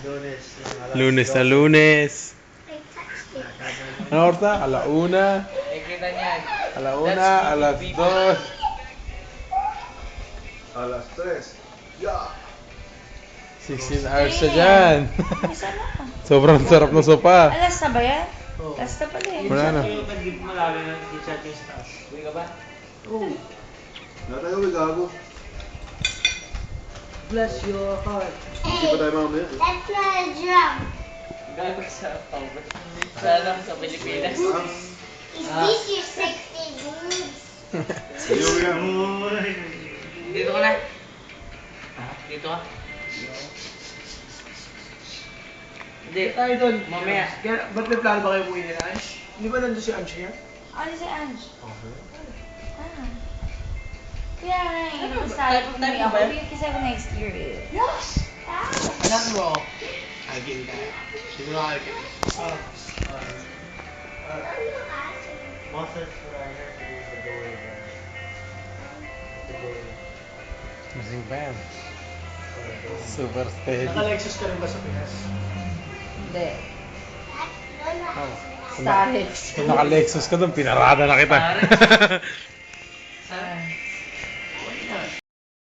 Lunes. Lunes na Lunes. I touched it. Ano oras na? Alauna. Nakikita niyan. Alauna, alas 2. Alas 3. Yeah! 16 hours na dyan. Isa na. Sobrang sarap ng sopa. Alas na ba yan? Oo. Alas na pala eh. Wala na. Yung pag-give mo lagi ng t-shirt yung stars. Uwi ka ba? Oo. Natayo, gago. Bless your heart. Hindi pa tayo mamaya. Let's play a drum. Gago sa power. Sana sa Pilipinas. Is this your sexy boobs? Ayaw yan. Dito ka na. Dito ka. Hindi. Tayo doon. Mamaya. Kaya, ba't may plano ba kayo umuwi nila, Ange? Di ba nandun si Ange niya? Ano si Ange? Ah. Kaya nga eh. Ano, Tapos type tayo of umuwi type ako. ba? Uwi kasi ako next year eh. Yes! Ah. Anak mo. Agin ka. Siguro ka agin. Monsters Rider is the door. Masing pa yan. Super steady. Naka-Lexus ka rin ba sa Pinas? Hindi. Oh. Starex. Kung naka-Lexus ka doon, pinarada na kita. Saan?